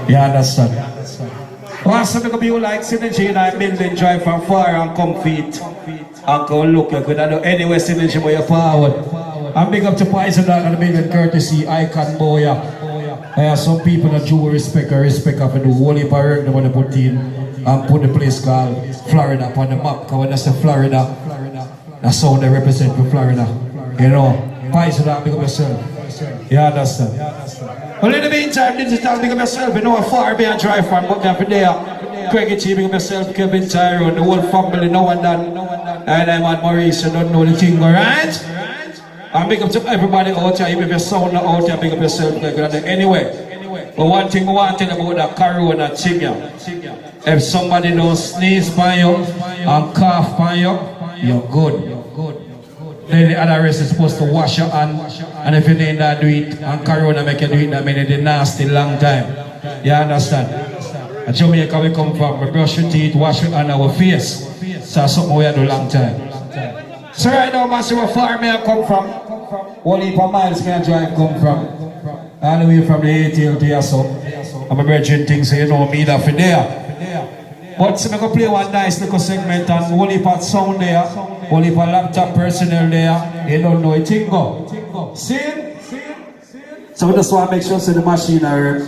You understand? What's something to be like Synergy and I building drive from far and come feet and go look you could do anywhere Synergy where you're forward. And big up to Poison Dog and the building courtesy Icon Boya. Some people that you respect of the whole heap of work they want to put in and put the place called Florida upon the map. Because when I say Florida, that's how they represent for Florida. You know, Poison Dog, big up yourself. You understand? Well, in the meantime, Digital, big up yourself. You know, far behind drive from but every day. Craigie T, big up yourself, Kevin Tyrone, the whole family, no one done. And I'm at Maurice, you don't know the thing, alright? And big up to everybody out here, even if you're sound out here, big up yourself. Anyway, but one thing I want to tell about that corona thing, if somebody don't sneeze by you and cough by you, you're good. Then the other rest is supposed to wash your hand, and if you need that do it, and corona make you do it, that means it's a nasty long time. You understand? At Jamaica we come from, we brush your teeth, wash your hand, our face. So that's something we do a long time. So right now, massive where far may I come from? One heap of miles can I drive come from? All the way from the ATL to so. I'm a virgin thing, so you know me that for there. But so I'm going to play one nice little segment and one heap of sound there, one heap of laptop personnel there. You don't know it, thing go. See? So we just want to make sure so the machine are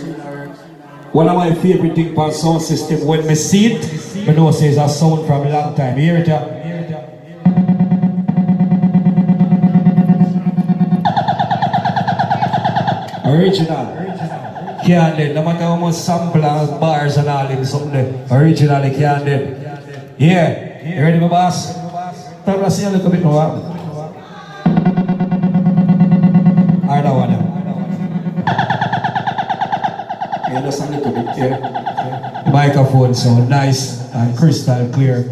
one of my favorite things about sound system. When we see it, I know it's a sound from a long time. You hear it? Yeah? Original. Can't do. No matter how much sample and bars and all in something. Originally can't do. Yeah. You ready, my boss? Tell me, see a little bit more. I don't want to. Yeah, just a little bit here. The microphone sound nice and crystal clear.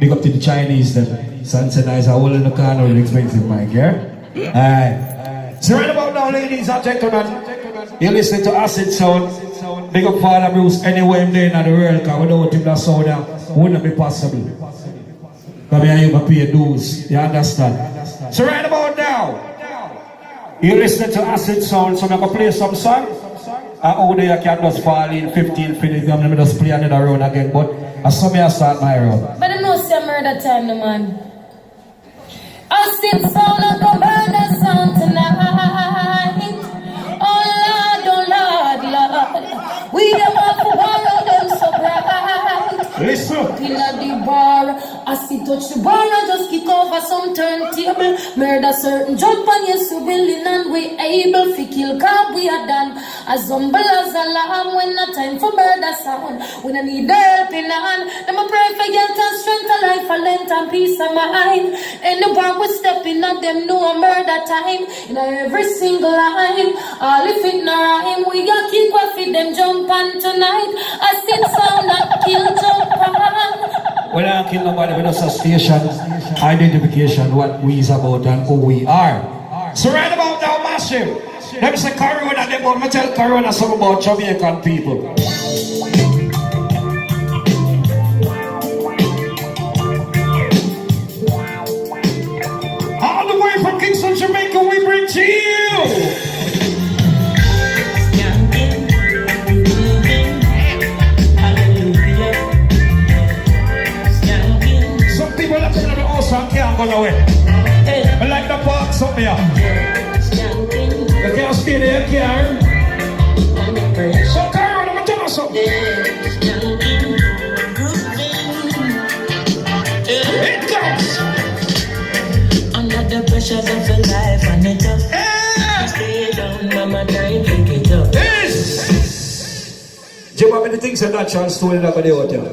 Big up to the Chinese then. Sunset nice, I will in the car, no expensive mic, yeah? Alright. So right about now, ladies and gentlemen, you're listening to Acid Sound. Big up Father Bruce anywhere in there in the world, because without him that sound wouldn't be possible. Come here, you can pay dues, you understand? So right about now, you're listening to Acid Sound, so I'm going to play some song. And how there you can just fall in 15 minutes, I'm going to just play another round again, but I saw me I start my round. But I know it's a murder time, no man. Acid Sound, I'm going to burn the sound tonight. Oh Lord, we them up for war of them so bright. Listen. In the bar, I see touch the bar and just kick over some turntable. Murder certain jump on yes we willing and we able to kill cause we are done. As humble as alarm when the time for murder sound. When I need help in hand, them a pray for health and strength of life, for length and peace of mind. And the bar we step in and them know a murder time. In every single line, all if it no rhyme, we got keep off with them jump on tonight. I see sound that kill jump on. We don't kill nobody, we just a station, identification, what we is about and who we are. So right about now, massive. Let me say Corona, them but me tell Corona something about Jamaican people. All the way from Kingston, Jamaica, we bring to you. I can't go away. I like the parks up here. You can't stay there, you can't. So, Carol, I'm going to tell you something. It comes. Under the pressures of the life and it up. Stay down, mama, time, pick it up. Yes! Do you remember the things that natural story that go there out here?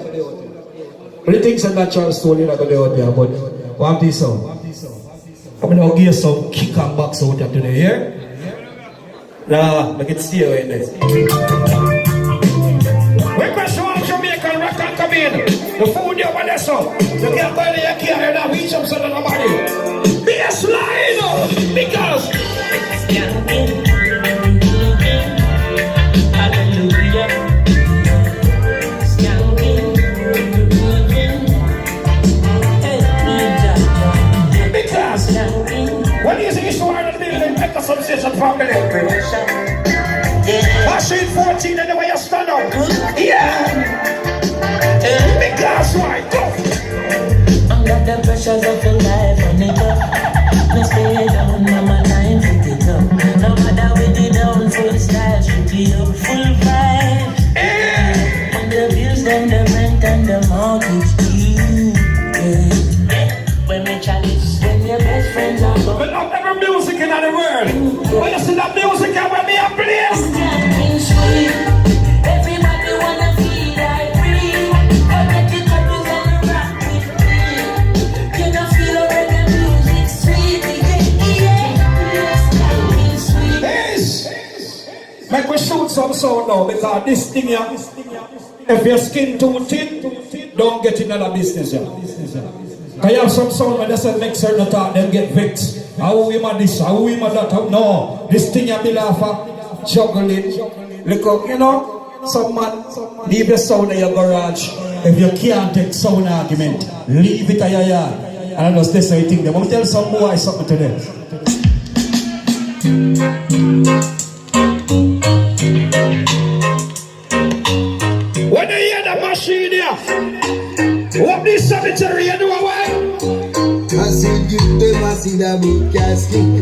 The things that natural story that go there out here, but one piece of. I'm going to give you some kick and box out here today, yeah? Nah, make it stay away in there. Request one Jamaican rock and come in. The food you over there, so. You can't buy the yaki here now, we jump on nobody. Be a slide, because. Hallelujah. What is the issue of the building? Make a substation family. Machine 14 and the way you stand Yeah. Because why? Go. Under the pressures of your life, I make up. Me stay down, mama time to get up. No matter with the down, full style, strictly up, full vibe. And the bills, then the rent and the mortgage due. When we chalice, when your best friends are gone. But not every music in the world. When you see that music, and when me a place. Something sweet. Everybody wanna feel like free. Forget the troubles and the rock with me. You don't feel when the music sweet. Something sweet. Yes. Make we shoot some sound now because this thing here, if your skin too thin, don't get in another business here. Can you have some sound when they say make certain talk, then get vexed. How we ma this, how we ma that? No, this thing you be laughing, juggling. Look up, you know, some man, leave your sound in your garage. If you can't take sound argument, leave it at your yard. And I just this I think them. I'm tell some boy something to them. When you hear the machine here, what this cemetery you do away? I see give them, I see that book casking.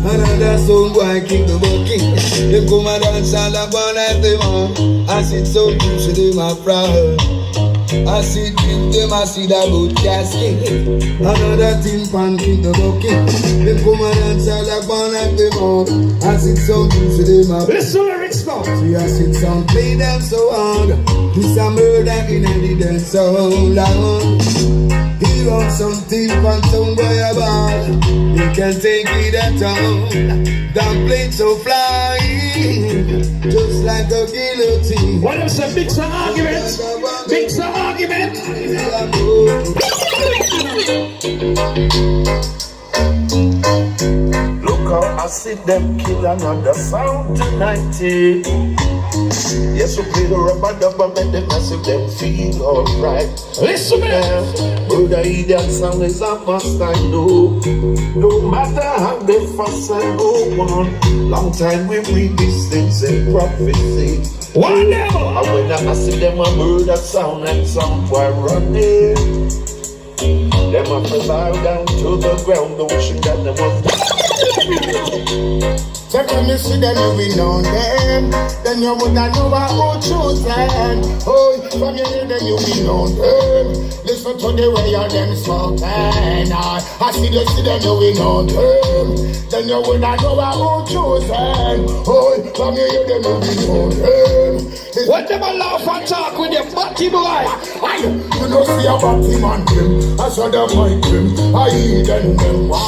Another song boy kick the bucket. They come and dance all the one at them on. I see so good to them a proud. I see give them, I see that book casking. Another thing pan kick the bucket. They come and dance all the one at them on. I see so good to them a proud. Listen to lyrics now. See I sit sound play them so hard. This a murder in a dance so loud. He wants something from some boy about. You can take it at all. That plane so flying, just like a guillotine. What them say? Big some argument. Big some argument. Look how I see them kill another sound tonight. Yes, we play the rubber dub and make them massive, them feel alright. Listen to me. Brother Idiot song is a must I know. No matter how they fuss and go on, long time we read these things in prophecy. Whatever. And when I see them a murder sound and some boy running, them have to bow down to the ground, wishing that them was. So when you see them, you will know them. Then you would not know who choose them. Oh, from you hear them, you will know them. Listen to the way of them smoking. I see them, you will know them. Then you would not know who choose them. Oh, from you hear them, you will know them. What them a laugh and talk with your body boy? You know see a body man them. I saw them like them. I eat them. Why?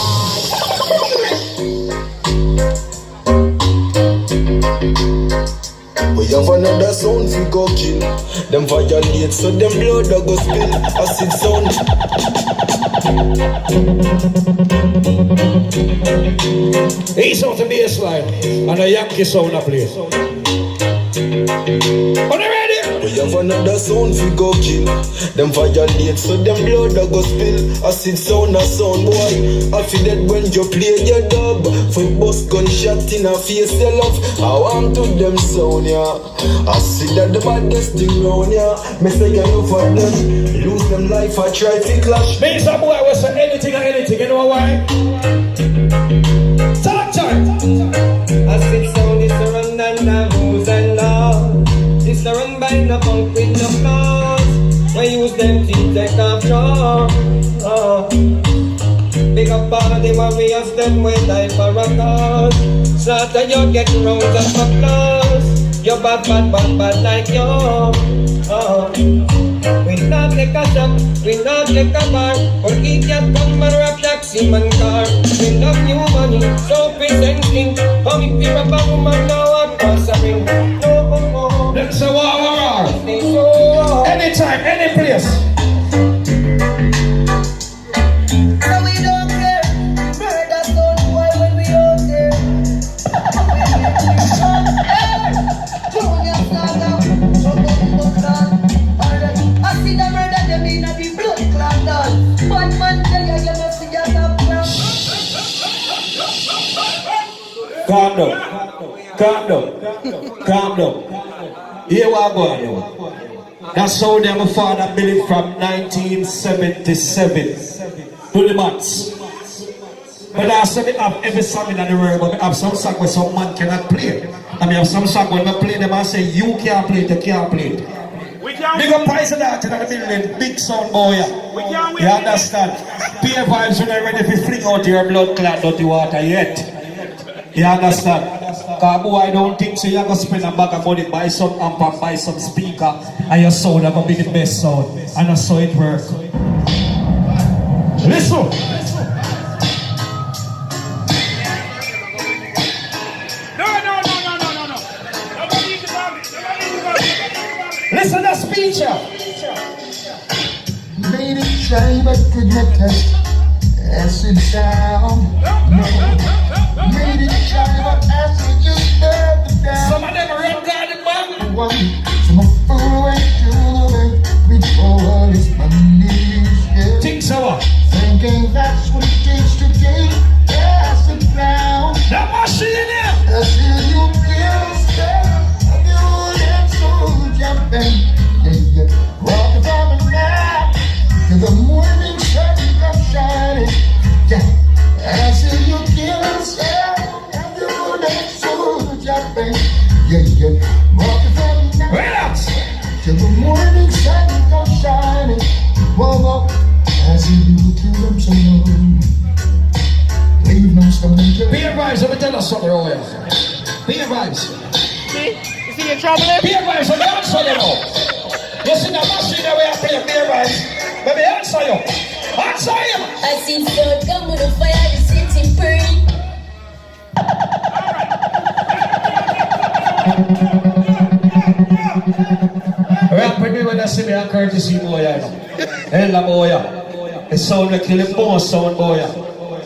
We have another sound we go kill. Them violate so them blood a go spill. Acid sound. He's out the baseline and a Yankee sound a play. Are they ready? We have another sound we go kill. Them violate so them blood a go spill. Acid sound a sound boy. I feel that when you play your dub. For bust gunshot in a face you love. I want to them sound yeah. I see that the baddest thing round yeah. Me say you know for them. Lose them life I try to clash. Me some boy will say anything or anything. You know why? Talk time. Acid sound is a run and the rules and laws. It's a run by no punk with no flaws. We use them to take off jaw. Big up all the warriors, them with life for a cause. Slaughter you get rounds of applause. You're bad like you. We not take a shop, we not take a bar. Or idiot come and rap taxi man car. We love you money, so presenting. Come if you're a bad woman now I'm passing. No. Them say war. Anytime, any place. So we don't care. Murder sound boy when we out there. Junior Saga, I see the murder them in the blood clot down. One man tell you you must see your top down. Calm down. Calm down. Calm down. Here we go, yo. That's how them father built it from 1977 to the months. But I say we have every song in the world, but we have some song where some man cannot play. And we have some song when we play them and say, you can't play it, you can't play it. Big up price of that in the building, big sound boy. You understand? Peer vibes when you're ready to fling out your blood clot dirty water yet. You understand? Because boy, I don't think so. You're going to spend a bag of money, buy some amp and buy some speaker, and your sound are going to be the best sound. And that's how it works. Listen. Listen to the speech. Made it try but could not test. Acid down. No. Made it try but acid just burned them down. Some of them are red guarded man. One, some of fool went to the with all his money. Yeah. Think so. Thinking that's what it takes to get acid down. That machine here. I see you feel scared. I do that soul jumping. Yeah, yeah. Walking from the night to the morning sun comes shining. Yeah. I see you feel scared. I do that soul jumping. Yeah, yeah. Walking from the night Relax. till the morning sun comes shining. Whoa, whoa. I see you kill them so long. Leave no stone. Peer vibes, let me tell us something over here. Peer vibes. See? You see your trouble? Peer vibes, let me answer you now. You see the machine that we are playing peer vibes. Let me answer you. Answer him. I see flood come with the fire, the city burning. Rap with me when I see me a courtesy boy, you know. Hella boy. It sound like the most sound boy.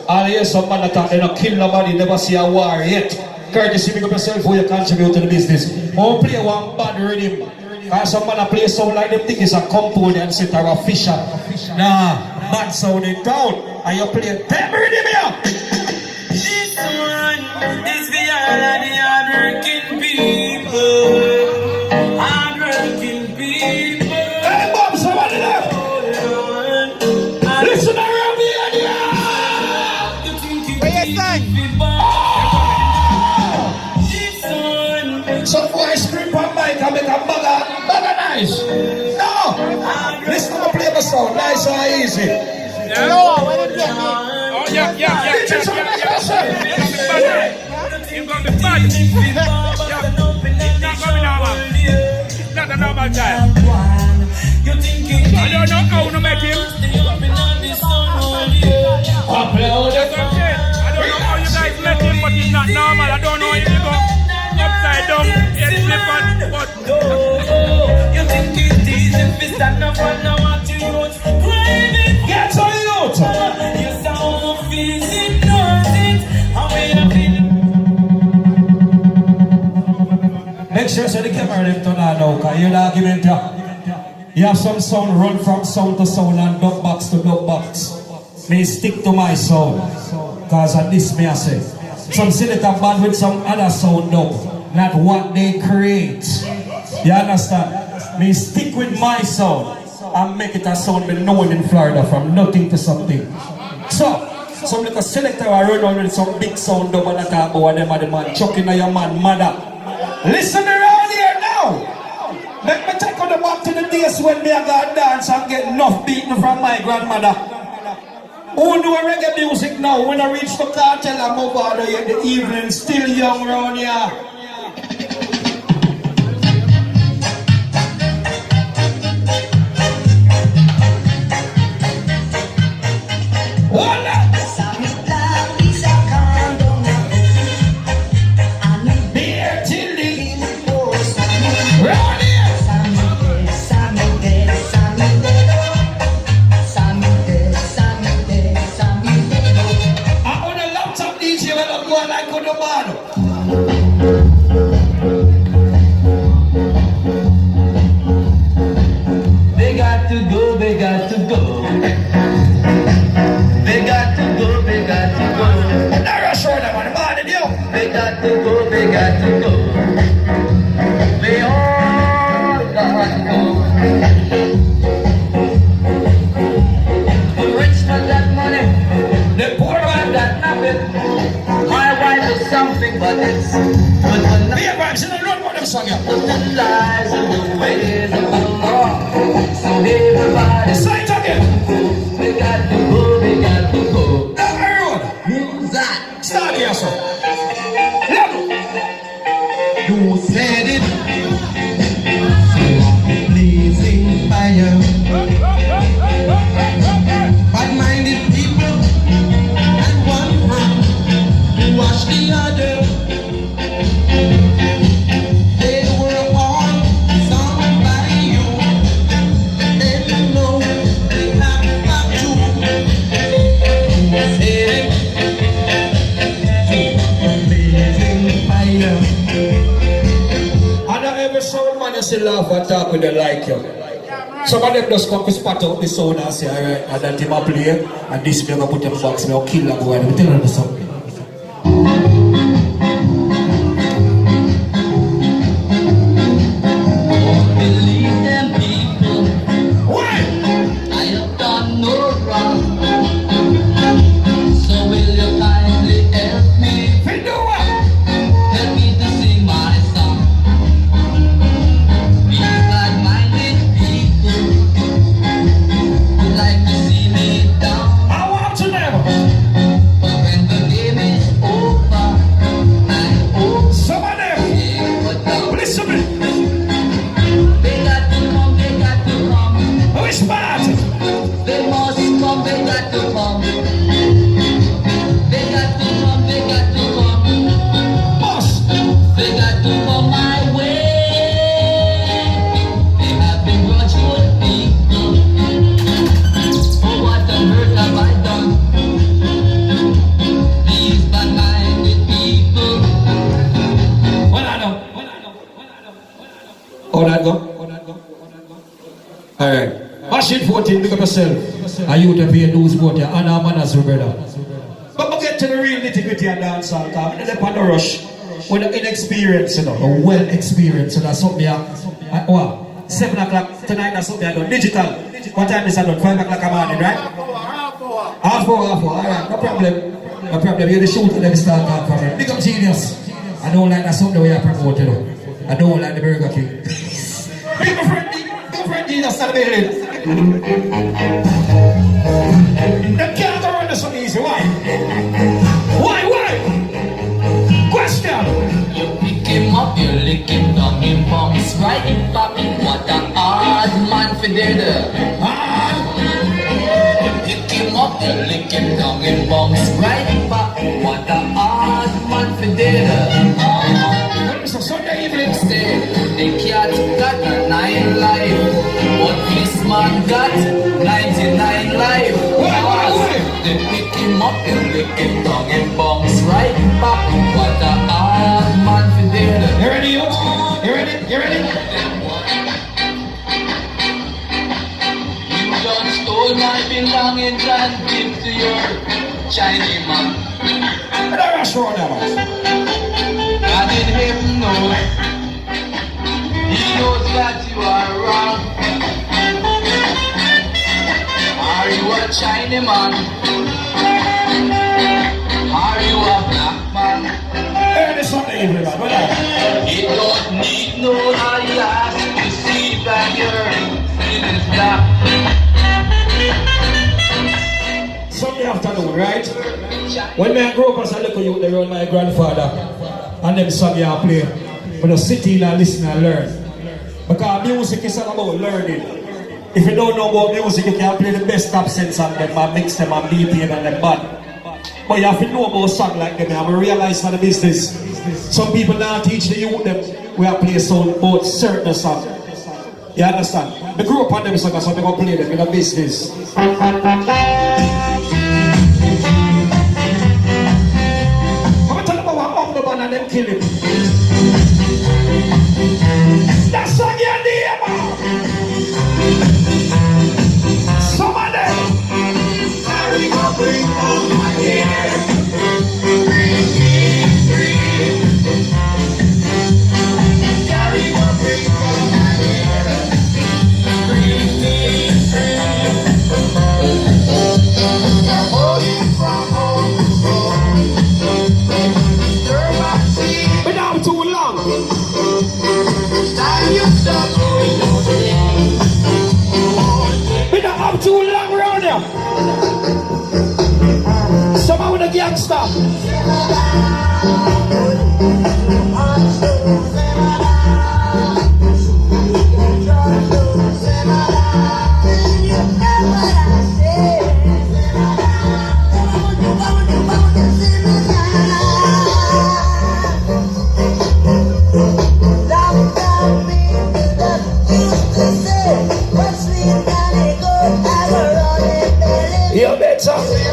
All hear some man attack, they don't kill nobody, never see a war yet. Courtesy, make up yourself who you contribute to the business. Won't play one bad rhythm. Cause some man a play sound like them think it's a compound and set or a fisher. Nah, bad sound in town. And you play them rhythm here. This one is for all of the hard-working people. Hard-working people. Hey, Bob, somebody there. Listen around me, yeah. Where you stand? Some boy scream on mic and make a bugger nice. No! Listen to play the sound, nice and easy. No, where did you get me? Oh, yeah. Bitches on the person. You're going to be bad. It's not coming out, man. It's not a normal child. I don't know how to make him. Upload That's what I'm saying. I don't know how you guys met him, but he's not normal. I don't know if you go upside down, head flippant, but You think it's easy if it's stand up and now what you use? Private. Get on youth. You sound feeling nothing. How we have been. Make sure so the camera them turn on now, cause you're the argument here. You have some sound run from sound to sound and dub box to dub box. Me stick to my sound, cause of this me I say. Some select a band with some other sound dub, not what they create. You understand? Me stick with my sound and make it a sound be known in Florida from nothing to something. So, some little selector will run on with some big sound dub and talk about them and the man chucking at your man mother. Listen around here now. Let me take on the back to the days when me I got dance and get enough beaten from my grandmother. Who know reggae music now? When I reach the cartel, I'm over there in the evening, still young round here. Voila! Beer till the round here. I'm on a laptop DJ when I'm going like on the bottom. song, yeah. The lies and the ways of the law. So everybody Say it again. we got to go, we got to go. Everyone, Who's that? start here, sir. You said it. Blazing fire. Bad-minded people and one hand wash the other. They were all sung by you. They don't know they have got to. Say it. Blazing fire. And every sound man you see laugh and talk with the like you. Some of them just come to spot out the sound and say, alright, and then him a play, and this me gonna put him box, me I'll kill that boy. Let me tell you something. Believe them people. Why? I have done no wrong. So will you kindly help me? We do what? Help me to sing my song. These bad-minded people would like to see me down. I want to know. But when the game is over, I hope Some of them, they go down. listen to me. They got to come, they got to come. Which part? They must come, they got to come. They got to come, they got to come. Boss. They got to come my way. They have been grudgeful people. Oh, what a hurt have I done? These bad-minded people. When I know. How that go? Alright. Machine 14, pick up yourself. Are you to be a news boat here? And our manners, brother. But we get to the real nitty-gritty and dancehall, because we're not on the rush. We're not inexperienced, you know. We're well experienced, so that's something what? 7 o'clock tonight, that's something I do. Digital. What time is that done? 5 o'clock in the morning, right? Half hour. Alright, no problem. No problem. You're the shooter, let me start talking from it. Big up Genius. I don't like that something we are promoting, you know. I don't like the Burger King. Big up friend Genius at the building. They can't run this so easy. Why? Question. You pick him up, you lick him down, him bounce right in back. What a hard man for there. You pick him up, you lick him down, him bounce right in back. What a hard man for there. So Sunday evening. Say, the cat got a 9 life, but this man got 99 life. They pick him up, they lick him down, and bounce right back. What a hard man for there. You ready, youth? You ready? You done stole my belongings and give to your Chinese man. And I rush around there, man. God in heaven knows, He knows that you are wrong. Are you a Chinese man? Are you a black man? Hey, this Sunday evening, man. What up? It don't need no eyes to see that your skin is black. Sunday afternoon, right? When I grew up as a little youth, they were my grandfather. And them song you play. But just sit in and listen and learn. Because music is all about learning. If you don't know about music, you can play the best absence on them and mix them and beat them and them bad. But you have to know about song like them and realize for the business. Some people now teach the youth them we are play sound about certain songs. You understand? They grew up on them songs, so they go play them in the business. And them kill him. That's what you're there, man. Some of them. Carry a bring on my hair. Carry a bring on my hair. sir.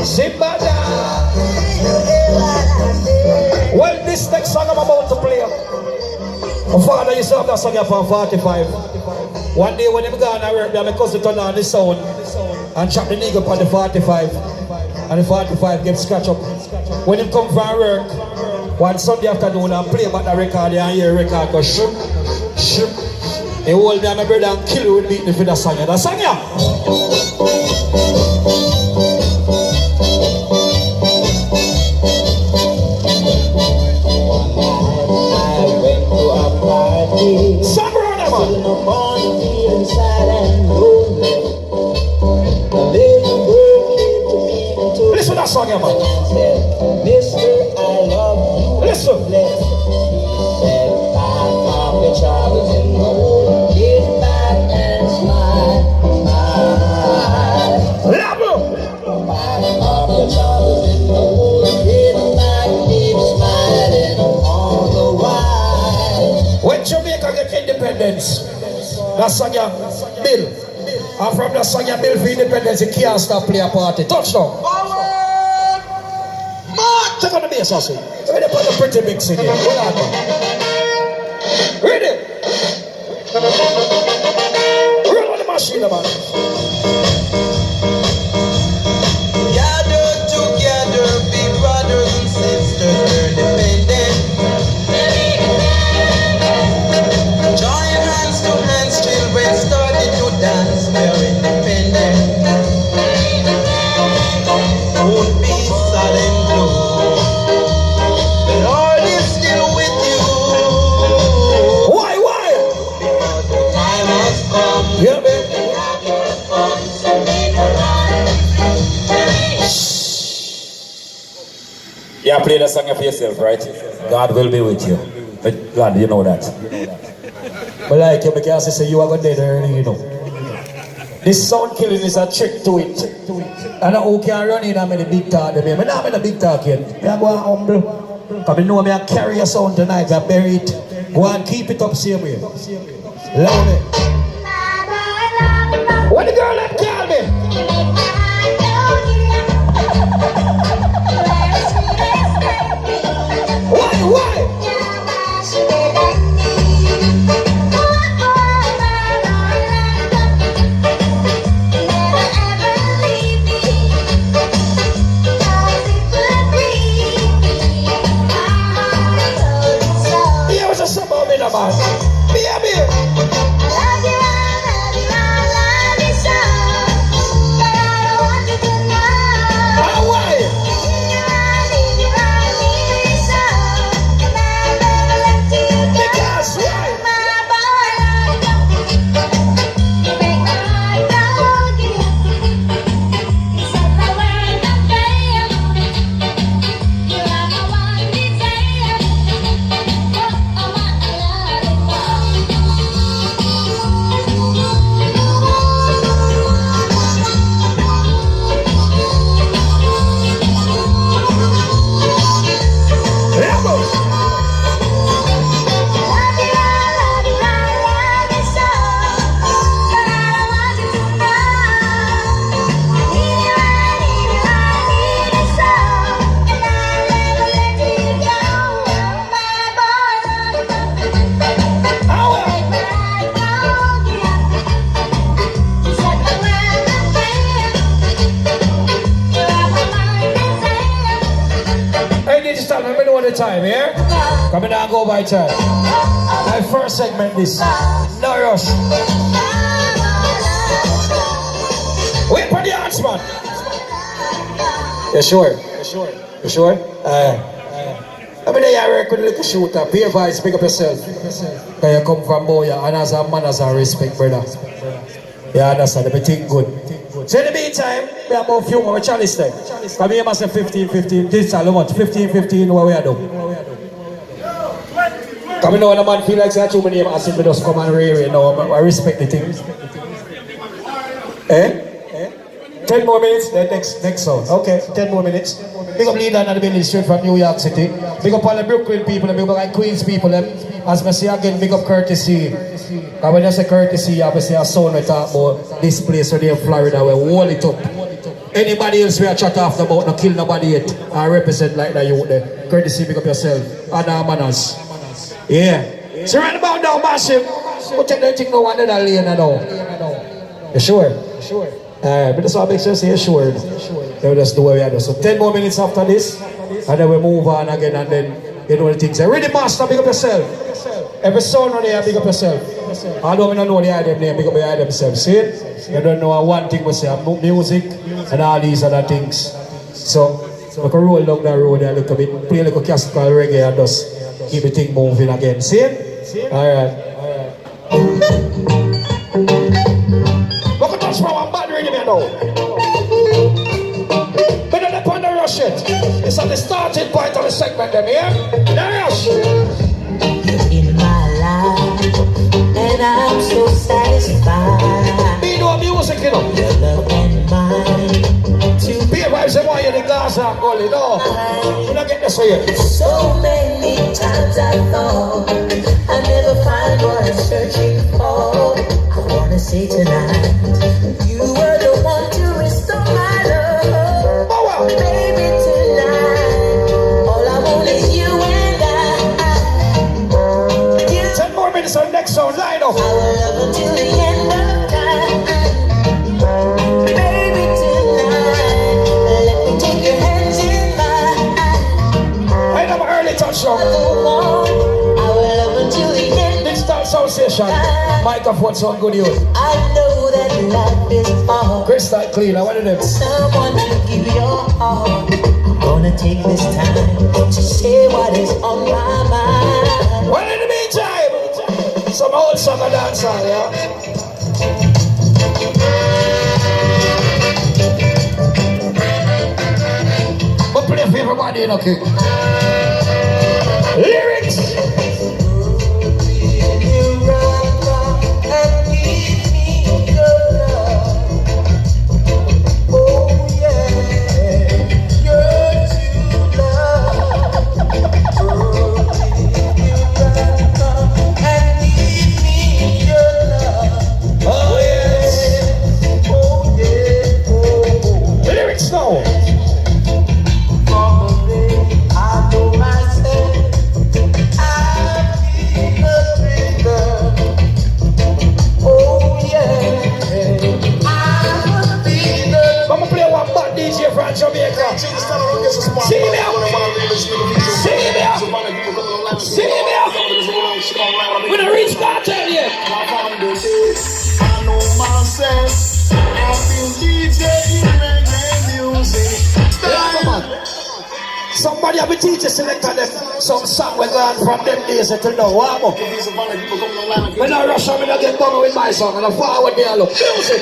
Simbada. Well, this next song I'm about to play, my father used to have that song up on 45. One day when I'm gone, I work there, my cousin turned on the sound and chop the nigga upon the 45. And the 45 gets scratched up. When him come from work, one Sunday afternoon, I play back the record and hear the record go shoot, shoot. He hold me and my brother and kill you with beating me for that song. That song, yeah. Some brother, man. Listen to that song, yeah, man. Listen. When Jamaica get independence, that song ya Bill. And from that song ya Bill for independence, you can't stop play a party. Touchdown. Check on the bass also. Ready for the pretty mix in here. Hold on. Ready? Run on the machine, man. Gather together, be brothers and sisters, we're independent. Join hands to hands, children started to dance, we're independent. Won't be silent, no. The Lord is still with you. Why? Because the time has come. Yeah, man. Yeah, play the song for yourself, right? God will be with you. But God, you know that. But like you, because I say you are going dead early, you know. This sound killing is a trick to it. And who can run in and make the big talk to me? I'm not in a big talk yet. I'm going humble. Because I know I carry a sound tonight. I bury it. Go and keep it up same way. Love it. What the girl that call me? Why? Yeah, what's up about me, man? Be. Time here. Come in and go by time. My first segment this. No rush. Wait for the answer, man. You sure? You sure? I mean, I work with a little shooter. Pay vice, pick up yourself. Because you come from Boya, and as a man, as a respect, brother. You understand? Everything good. So in the meantime, we have about a few more chalice there. Come here, must say 15. This all I want. 15, what we are doing? Come in, when a man feel like that too many as if we just come and rear it. No, I respect the thing. 10 more minutes, then next song. Okay, 10 more minutes. Big up Leader and the building straight from New York City. Big up all the Brooklyn people, and big up like Queens people. Them. As I say again, big up courtesy. And when I say courtesy, I say a sound we talk about this place right here in Florida, we hold it up. Anybody else we are chat after about, no kill nobody yet. I represent like that youth there. Courtesy, big up yourself. And our manners. Yeah. So right about now, massive. Go check that thing no one in that lane now. You sure? Sure. Alright, but that's why I make sure say assured. Then that's the way we are. So 10 more minutes after this, and then we move on again, and then you know the things. Ready, master, big up yourself. Every sound on there, big up yourself. Although we don't know the item name, big up the item yourself. See it? You don't know one thing we say, music and all these other things. So we can roll down that road there a little bit, play a little classical reggae and just keep the thing moving again. See it? Alright. Look at us from one bad ready me now. But don't upon the rush it. It's at the starting point of the segment them here. The rush. In my life, and I'm so satisfied. Be no music, you know. Your love and mine. To Be vibes and why you the glass are calling, no. You don't get this here. so many times I thought I never find what I'm searching for. I wanna say tonight, you were the one to restore my love. Oh, wow. Baby, tonight, all I want is you and I. You 10 more minutes on next sound, line up. I will love until the end of time. Baby, tonight, let me take your hands in mine. I know my early touchdown. I will love until the end. Digital sound station. Microphone sound good, you. I know that life is hard. Crystal clean, I wanted them. Someone to give your all. I'm gonna take this time to say what is on my mind. Well, in the meantime, some old song and dance on, yeah? But play for everybody, okay? Lyrics! Oh, yes! Lyrics now! I'ma play one bad DJ from Jamaica. See me out. See me out. See me out. We don't reach that time yet. I know myself, I've been DJing reggae music. Yeah, come on. Somebody have a teacher selected them some song we learned from them days until now. When I rush on, I get done with my song and I forward me along. Music.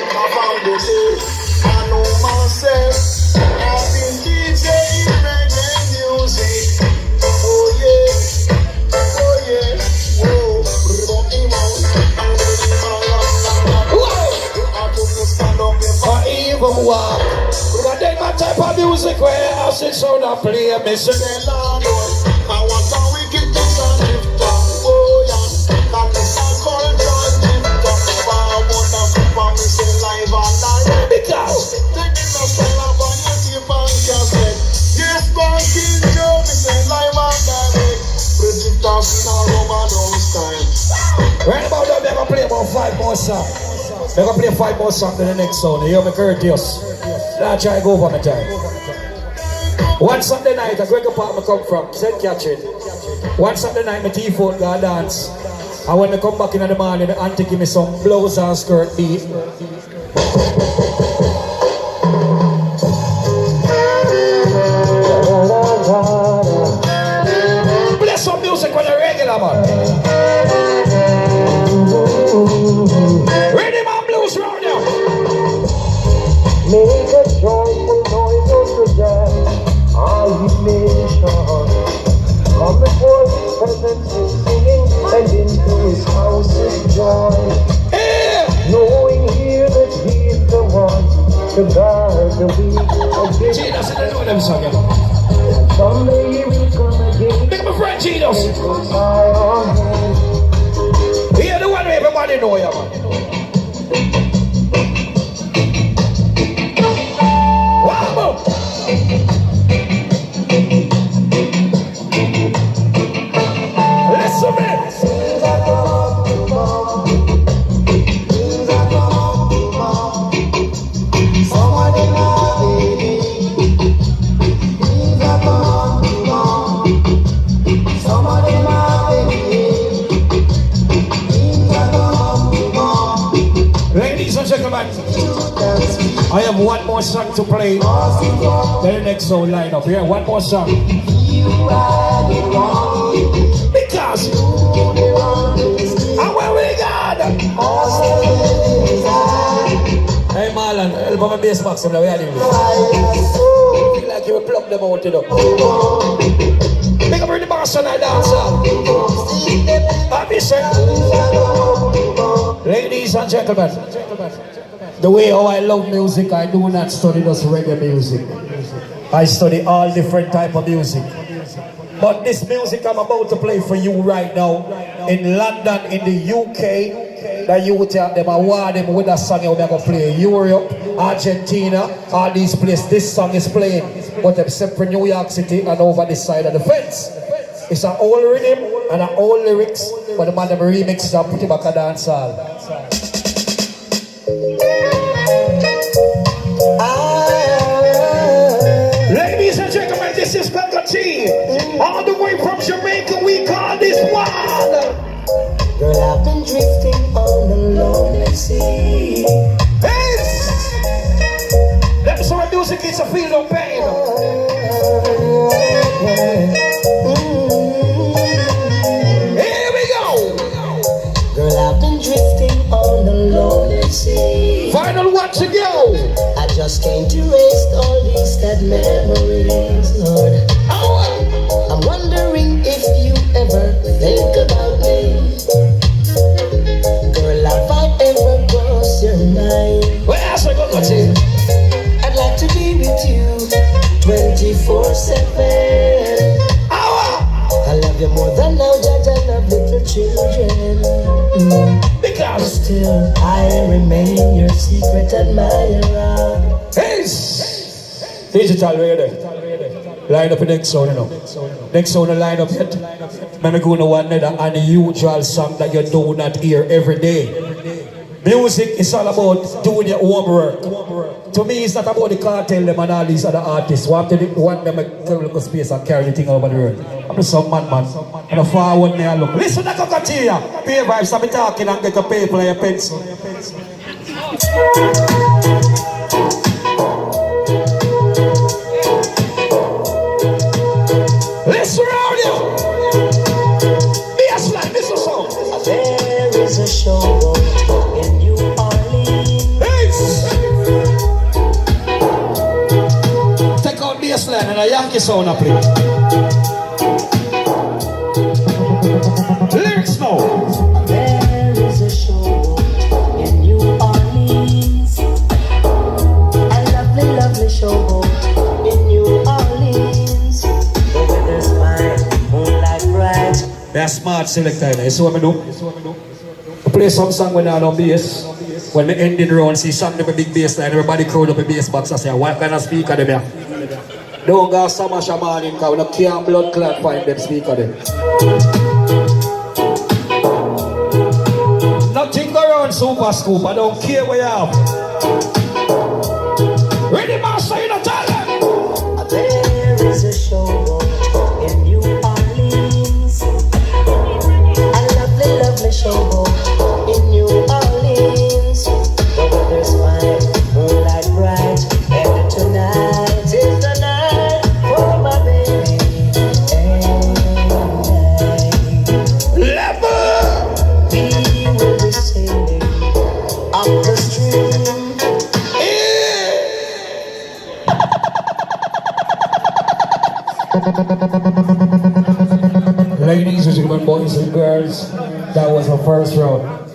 I know myself, I've been DJing reggae music. Oh yeah, oh yeah, whoa. I couldn't stand up if Or even walk. But then my type of music where I sit so and play me sing. I want a wickedness and lift up, oh yeah. That is a culture lift up. I want a super missing live and direct. Because Taking a style up on YouTube and cassette. Yes, back in Joe, missing live and direct. Bridget Dawson and Roman style. right about now, they're gonna play about 5 more songs. They're gonna play 5 more songs in the next song. You hear me courteous? Now try to go over my time. One Sunday night, I go to park I come from, St. Catherine. One Sunday night, my T-phone go dance. And when I come back in the morning, the auntie give me some blouse and skirt beat. Play some music with a regular man. Ready man blues round here. Make a joyful noise unto God, all ye nations. Come before his presence with singing, and into his house with joy. Yeah. Knowing here that he is the one to guard the weak against See, that's the know them song. genius. Hear the one everybody know ya, man. Wow. Listen, man. Ladies and gentlemen, I have one more song to play. The next song line up here. One more song. Because and where we got. Hey Marlon, help my bass box. I'm like, where are you? I feel like you will plug them out, you know. Make up the boss and I dance. Ladies and gentlemen, the way how I love music, I do not study just reggae music. I study all different type of music. But this music I'm about to play for you right now, in London, in the UK, the youth them award them with a song you're going to play. Europe, Argentina, all these places, this song is playing. But except for New York City and over this side of the fence. It's an old rhythm and an old lyrics, but the man them remix and put it back a dance hall. Ladies and gentlemen, this is Baka T. All the way from Jamaica, we call this one. Girl, I've been drifting on the lonely sea. Hey! That's our music, it's a feel of pain. Here we go. Girl, I've been drifting on the lonely sea. Final one to go. I just can't erase all these sad memories, Lord. I'm wondering if you ever think about me. Girl, have I ever crossed your mind? Where's I gonna go? I'd like to be with you 24/7. I love you more than now, Judge. I love little children. Because Still, I remain your secret admirer. hey, digital radio. Line up the next sound, you know. Next sound, line up yet. Let me go to one another unusual song that you do not hear every day. Music is all about doing your homework. To me, it's not about the cartel them and all these other artists. One them a little space and carry the thing over the world. I'm just some man. And a far one me I look. Listen to Cockatier. Pay vibes, stop talking and get a paper and a pencil. Listen around you. Yes, like this or so. There is a showboat in New Orleans. Take out the line and a Yankee sound up here. Lyrics now. There is a showboat in New Orleans. A lovely, lovely showboat in New Orleans. The weather's fine, moonlight bright. That's smart selector. You see what I do? I play some song when I'm on bass. When the ending round, see song with a big bass line, everybody crowd up a bass box. I say, what kind of speaker them here? Don't go summer shaman in because we can't blood clot find them speaker them. Nothing go around Super Scoop. I don't care where you are. Ready, master, you know, tell them. There is a showboat in New Orleans. A lovely, lovely showboat in New Orleans. The weather's fine, moonlight bright, and tonight is the night for my baby and Level! we will be sailing up the stream. Ladies and gentlemen, boys and girls, that was our first round.